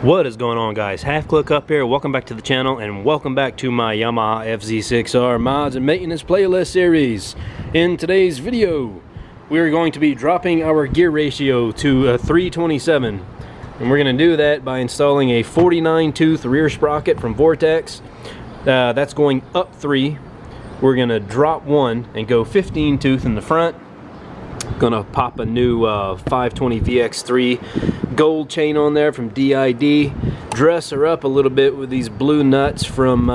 What is going on, guys? Half Click up here. Welcome back to the channel and welcome back to my Yamaha FZ6R mods and maintenance playlist series. In today's video we are going to be dropping our gear ratio to a 327, and we're going to do that by installing a 49 tooth rear sprocket from Vortex. That's going up 3. We're going to drop 1 and go 15 tooth in the front. Gonna pop a new 520 VX3 gold chain on there from DID, dress her up a little bit with these blue nuts from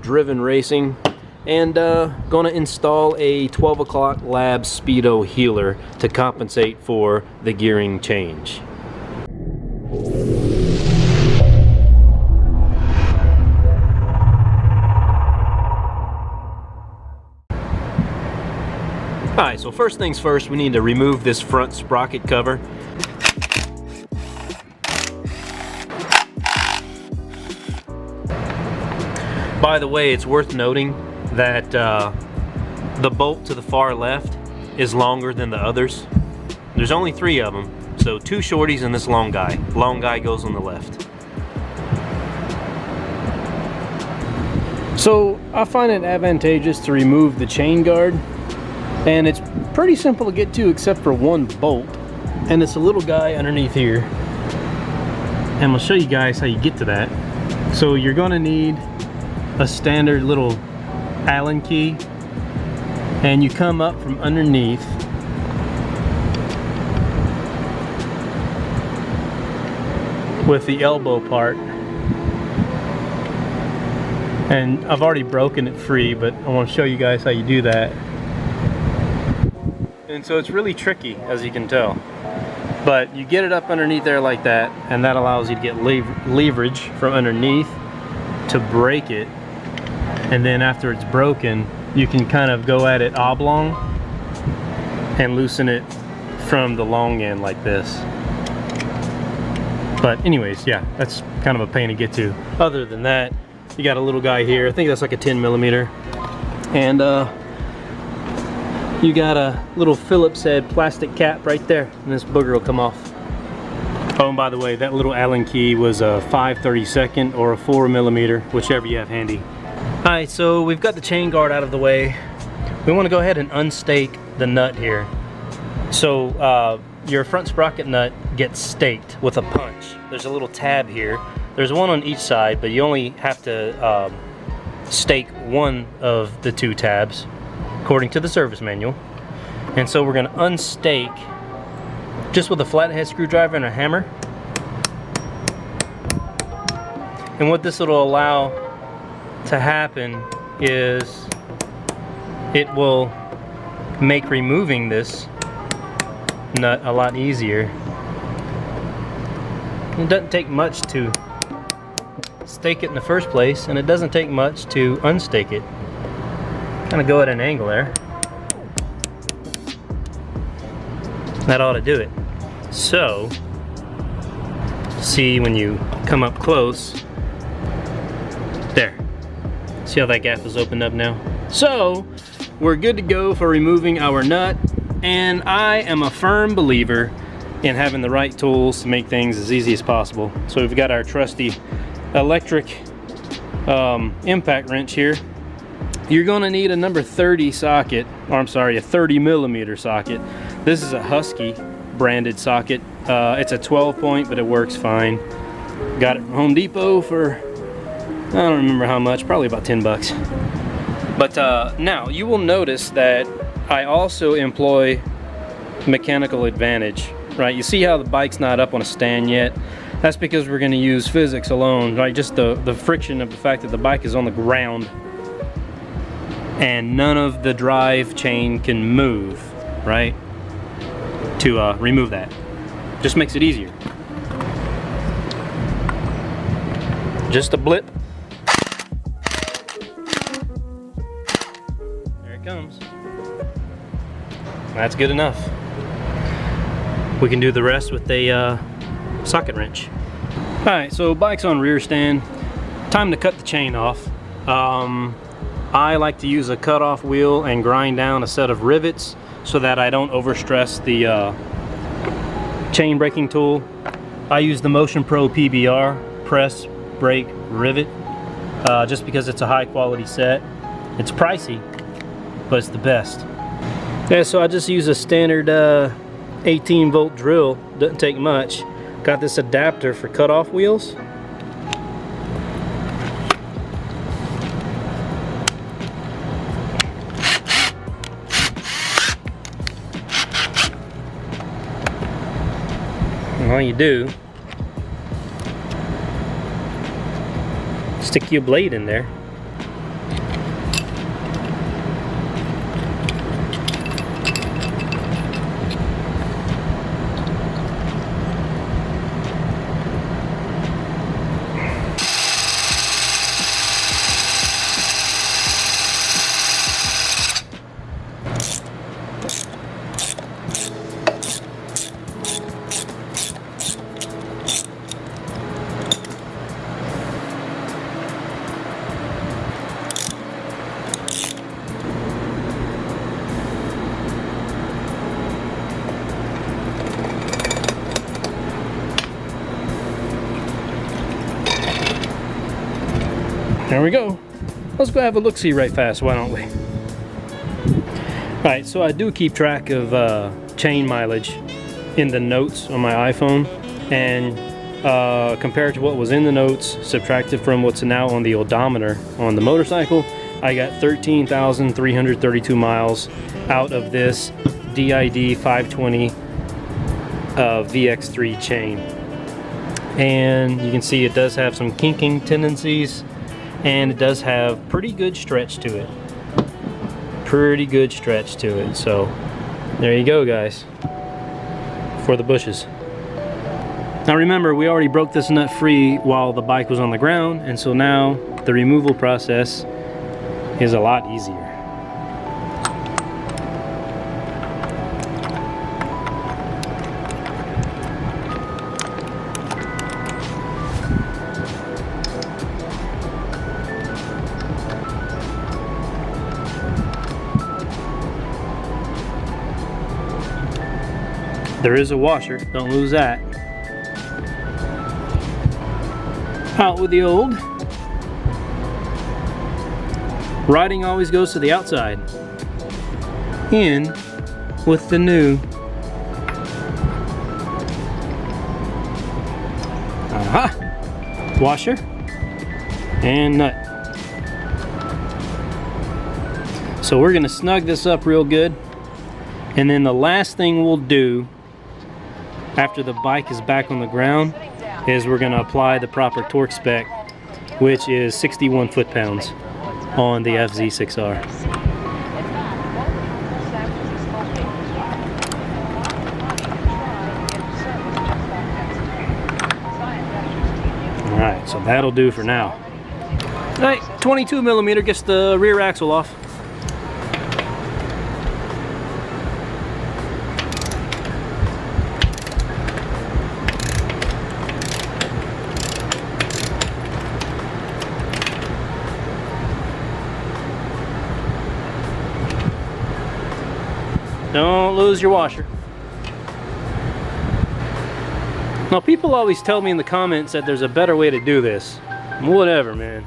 Driven Racing, and gonna install a 12 o'clock lab speedo healer to compensate for the gearing change. Alright, so first things first, we need to remove this front sprocket cover. By the way, it's worth noting that the bolt to the far left is longer than the others. There's only 3 of them, so 2 shorties and this long guy. Long guy goes on the left. So I find it advantageous to remove the chain guard. And it's pretty simple to get to except for one bolt, and it's a little guy underneath here, and I'll show you guys how you get to that. So you're going to need a standard little Allen key, and you come up from underneath with the elbow part, and I've already broken it free, but I want to show you guys how you do that. And so it's really tricky, as you can tell, but you get it up underneath there like that, and that allows you to get leverage from underneath to break it, and then after it's broken you can kind of go at it oblong and loosen it from the long end like this. But anyways, yeah, that's kind of a pain to get to. Other than that, you got a little guy here. I think that's like a 10mm, and you got a little Phillips head plastic cap right there, and this booger will come off. Oh, and by the way, that little Allen key was a 5/32 or a 4mm, whichever you have handy. Alright, so we've got the chain guard out of the way. We want to go ahead and unstake the nut here. So your front sprocket nut gets staked with a punch. There's a little tab here. There's one on each side, but you only have to stake one of the 2 tabs, according to the service manual. And so we're going to unstake just with a flathead screwdriver and a hammer. And what this will allow to happen is it will make removing this nut a lot easier. It doesn't take much to stake it in the first place, and it doesn't take much to unstake it. Kind of go at an angle there. That ought to do it. So, see when you come up close, there. See how that gap is opened up now? So, we're good to go for removing our nut, and I am a firm believer in having the right tools to make things as easy as possible. So we've got our trusty electric impact wrench here. You're going to need a number 30 socket, or I'm sorry, a 30mm socket. This is a Husky branded socket. It's a 12 point, but it works fine. Got it from Home Depot for, I don't remember how much, probably about 10 bucks. But now you will notice that I also employ mechanical advantage, right? You see how the bike's not up on a stand yet? That's because we're going to use physics alone, right? Just the friction of the fact that the bike is on the ground and none of the drive chain can move, right? To remove that. Just makes it easier. Just a blip. There it comes. That's good enough. We can do the rest with a socket wrench. Alright, so bike's on rear stand. Time to cut the chain off. I like to use a cutoff wheel and grind down a set of rivets so that I don't overstress the chain braking tool. I use the Motion Pro PBR. press brake rivet, just because it's a high quality set. It's pricey, but it's the best. Yeah, so I just use a standard 18 volt drill, doesn't take much. Got this adapter for cutoff wheels. And all you do, stick your blade in there. There we go. Let's go have a look-see right fast, why don't we? Alright, so I do keep track of chain mileage in the notes on my iPhone, and compared to what was in the notes, subtracted from what's now on the odometer on the motorcycle, I got 13,332 miles out of this DID 520 VX3 chain. And you can see it does have some kinking tendencies, and it does have pretty good stretch to it. So there you go, guys, for the bushes. Now remember, we already broke this nut free while the bike was on the ground, and so now the removal process is a lot easier. There is a washer, don't lose that. Out with the old. Riding always goes to the outside. In with the new. Aha! Washer and nut. So we're gonna snug this up real good. And then the last thing we'll do after the bike is back on the ground is we're going to apply the proper torque spec, which is 61 foot-pounds on the FZ6R. Alright, so that'll do for now. Alright, 22 millimeter gets the rear axle off. Don't lose your washer. Now, people always tell me in the comments that there's a better way to do this. Whatever, man.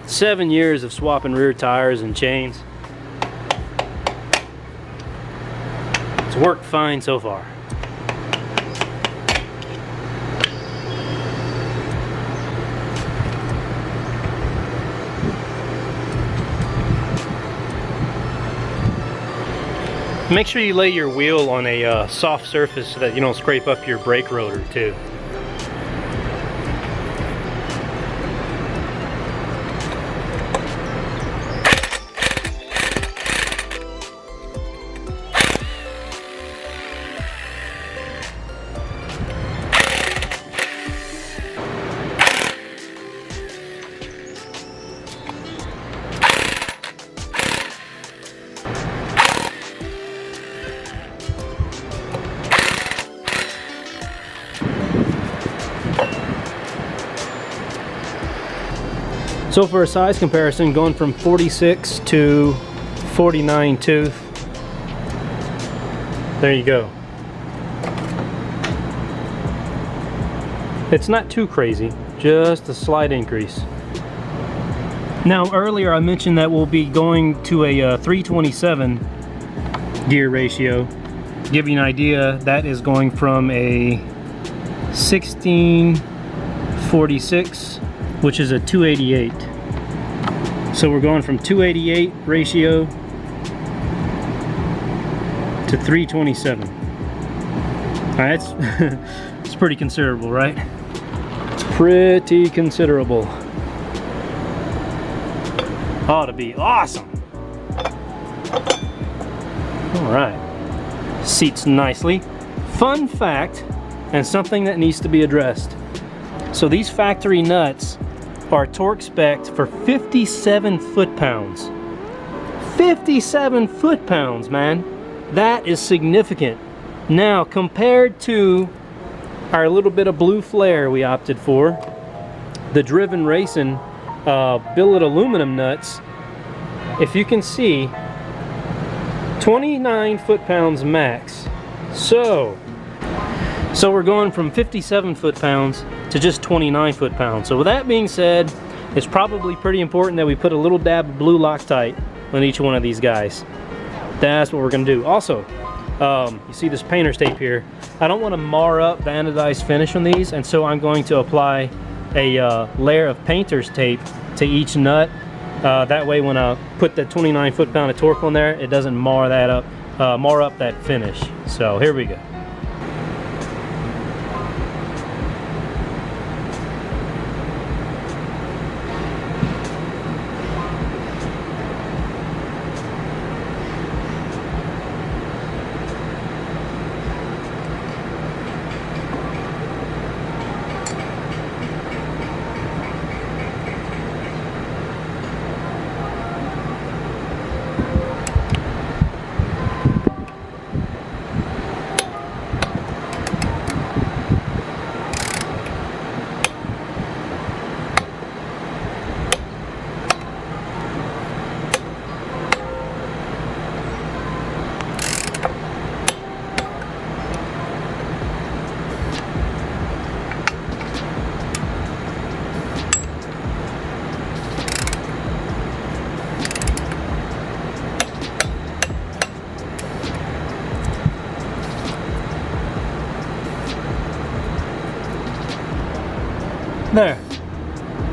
7 years of swapping rear tires and chains. It's worked fine so far. Make sure you lay your wheel on a soft surface so that you don't scrape up your brake rotor too. So for a size comparison, going from 46 to 49 tooth, there you go. It's not too crazy. just a slight increase. Now earlier I mentioned that we'll be going to a 327 gear ratio. To give you an idea, that is going from a 1646, which is a 288. So we're going from 288 ratio to 327. Alright, it's pretty considerable, right? It's pretty considerable. Ought to be awesome. Alright. Seats nicely. Fun fact, and something that needs to be addressed. So these factory nuts are torque spec'd for 57 foot-pounds. 57 foot-pounds, man. That is significant. Now, compared to our little bit of blue flare we opted for, the Driven Racing billet aluminum nuts, if you can see, 29 foot-pounds max. So we're going from 57 foot-pounds to just 29 foot-pounds. So with that being said, it's probably pretty important that we put a little dab of blue Loctite on each one of these guys. That's what we're gonna do. Also, you see this painter's tape here. I don't want to mar up the anodized finish on these, and so I'm going to apply a layer of painter's tape to each nut. That way when I put that 29 foot-pound of torque on there, it doesn't mar that up, mar up that finish. So here we go. There.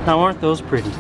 Now aren't those pretty?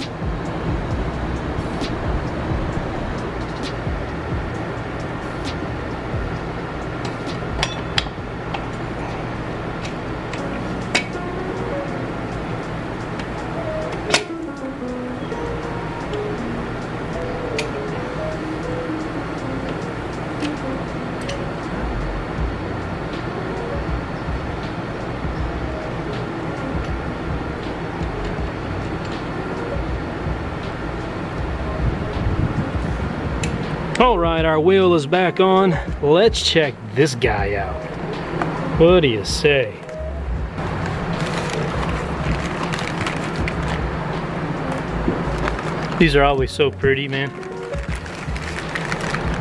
Alright, our wheel is back on. Let's check this guy out. What do you say? These are always so pretty, man.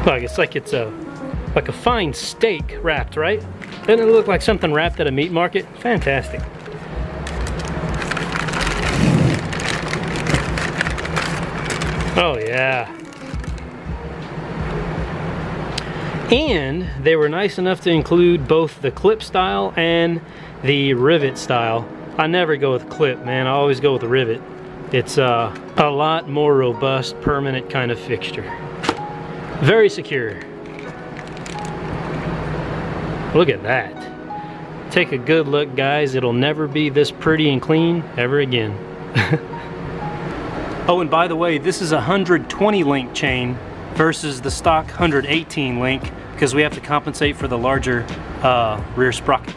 Look, it's like a fine steak wrapped, right? Doesn't it look like something wrapped at a meat market? Fantastic. Oh yeah. And they were nice enough to include both the clip style and the rivet style. I never go with clip, man. I always go with the rivet. It's a lot more robust, permanent kind of fixture. Very secure. Look at that. Take a good look, guys. It'll never be this pretty and clean ever again. Oh, and by the way, this is a 120 link chain versus the stock 118 link, because we have to compensate for the larger rear sprocket.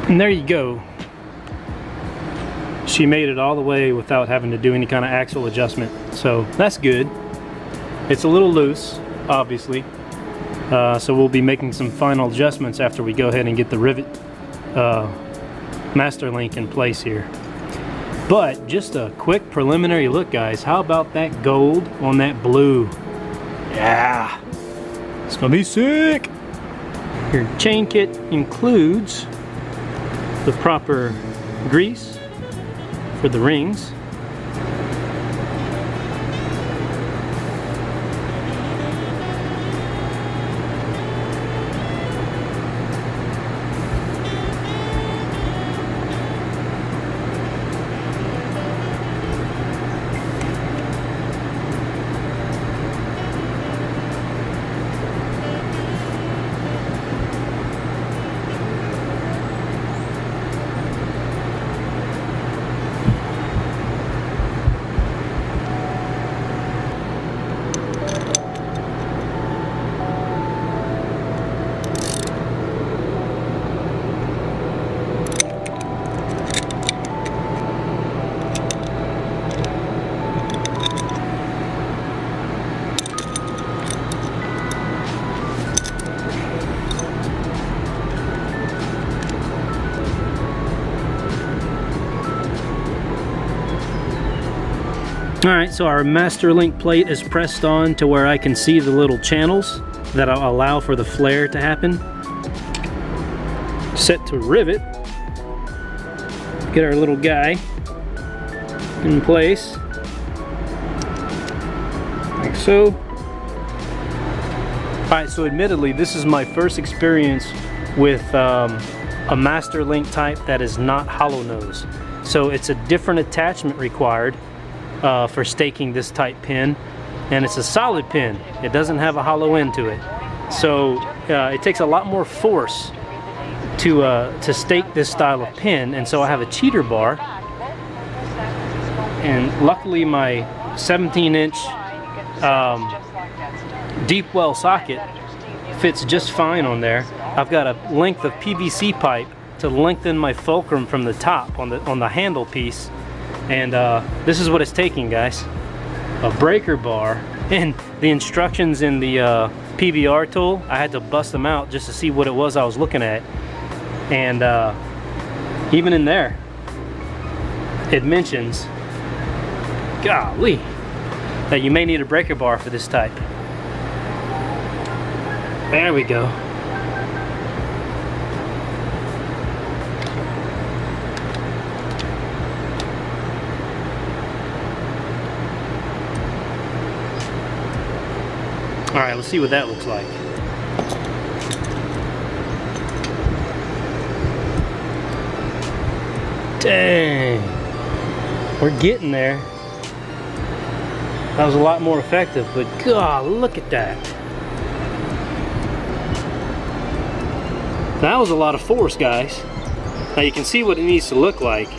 And there you go. She made it all the way without having to do any kind of axle adjustment. So that's good. It's a little loose, obviously, so we'll be making some final adjustments after we go ahead and get the rivet master link in place here. But just a quick preliminary look, guys. How about that gold on that blue? Yeah, it's gonna be sick. Your chain kit includes the proper grease for the rings. Alright, so our master link plate is pressed on to where I can see the little channels that allow for the flare to happen. Set to rivet. Get our little guy in place, like so. Alright, so admittedly this is my first experience with a master link type that is not hollow nose. So it's a different attachment required for staking this type pin, and it's a solid pin. It doesn't have a hollow end to it, so it takes a lot more force to stake this style of pin. And so I have a cheater bar, and luckily my 17-inch deep well socket fits just fine on there. I've got a length of PVC pipe to lengthen my fulcrum from the top on the handle piece. And this is what it's taking, guys. A breaker bar. And the instructions in the PBR tool, I had to bust them out just to see what it was I was looking at. And even in there, it mentions, golly, that you may need a breaker bar for this type. There we go. Alright, let's see what that looks like. Dang! We're getting there. That was a lot more effective, but God, look at that. That was a lot of force, guys. Now you can see what it needs to look like.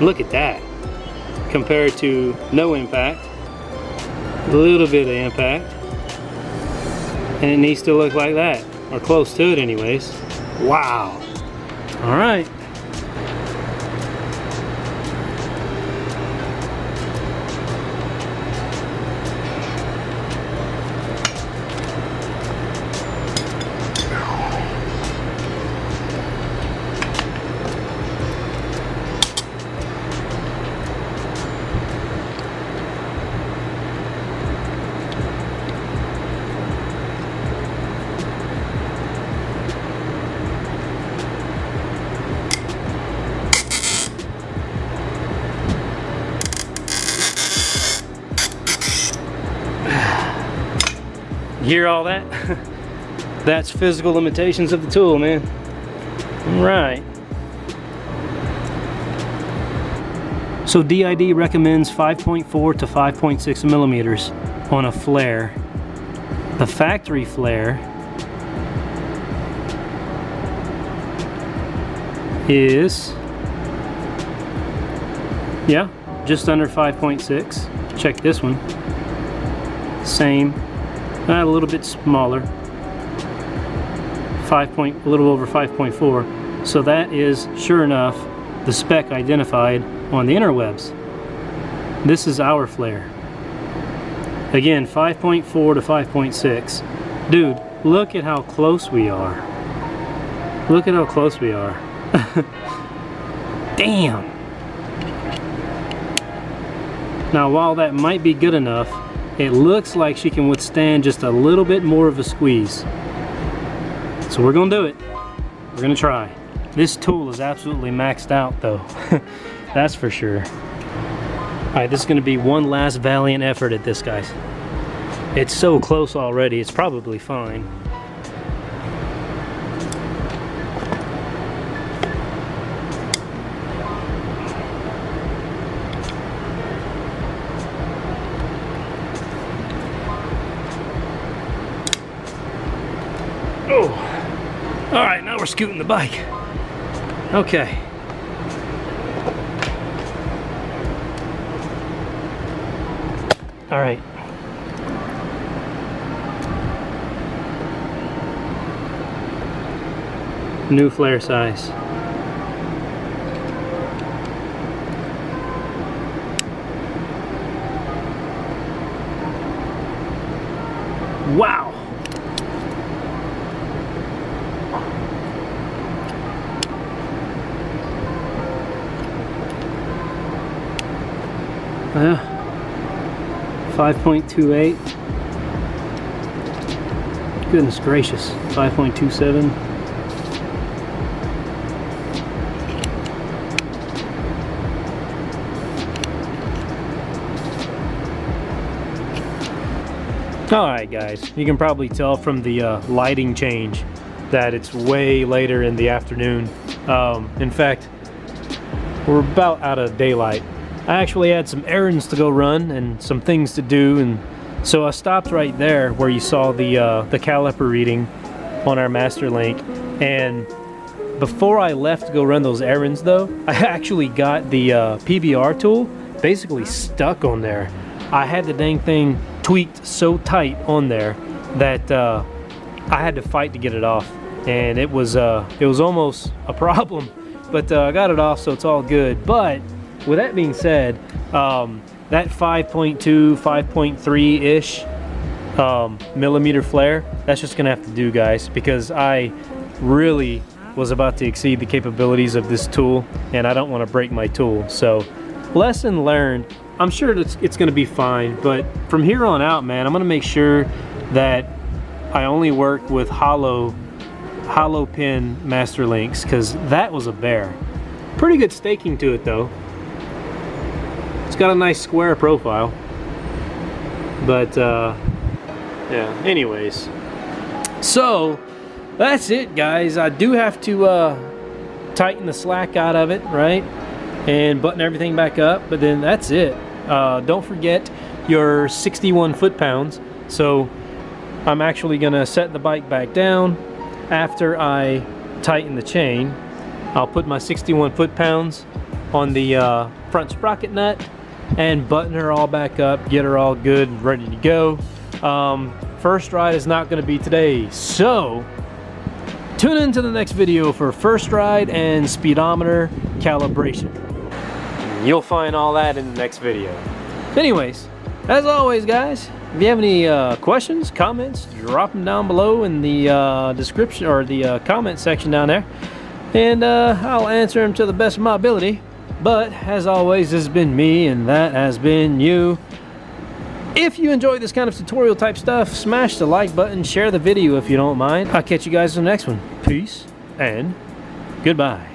Look at that. Compared to no impact. A little bit of impact. And it needs to look like that, or close to it anyways. Wow. All right. Hear all that? That's physical limitations of the tool, man. All right. So DID recommends 5.4 to 5.6 millimeters on a flare. The factory flare is, yeah, just under 5.6. Check this one. Same. A little bit smaller, a little over 5.4. So that is, sure enough, the spec identified on the interwebs. This is our flare. Again, 5.4 to 5.6. Dude, look at how close we are. Look at how close we are. Damn. Now, while that might be good enough, it looks like she can withstand just a little bit more of a squeeze. So we're gonna do it. We're gonna try. This tool is absolutely maxed out though. That's for sure. Alright, this is gonna be one last valiant effort at this, guys. It's so close already, it's probably fine. Oh, all right, now we're scooting the bike. Okay. All right. New flare size. Wow. Yeah. 5.28. Goodness gracious. 5.27. Alright guys, you can probably tell from the lighting change that it's way later in the afternoon. In fact, we're about out of daylight. I actually had some errands to go run and some things to do, and so I stopped right there where you saw the caliper reading on our master link. And before I left to go run those errands though, I actually got the PBR tool basically stuck on there. I had the dang thing tweaked so tight on there that I had to fight to get it off, and it was almost a problem, but I got it off, so it's all good. But with that being said, that 5.2, 5.3-ish millimeter flare, that's just gonna have to do, guys, because I really was about to exceed the capabilities of this tool, and I don't want to break my tool. So lesson learned. I'm sure it's gonna be fine, but from here on out, man, I'm gonna make sure that I only work with hollow pin master links, because that was a bear. Pretty good staking to it though. It's got a nice square profile, but yeah, anyways, so that's it, guys. I do have to tighten the slack out of it, right, and button everything back up, but then that's it. Don't forget your 61 foot-pounds. So I'm actually gonna set the bike back down after I tighten the chain. I'll put my 61 foot-pounds on the front sprocket nut and button her all back up, get her all good and ready to go. First ride is not going to be today, so tune into the next video for first ride and speedometer calibration. You'll find all that in the next video. Anyways, as always, guys, if you have any questions, comments, drop them down below in the description or the comment section down there, and I'll answer them to the best of my ability. But as always, this has been me, and that has been you. If you enjoy this kind of tutorial type stuff, smash the like button, share the video if you don't mind. I'll catch you guys in the next one. Peace and goodbye.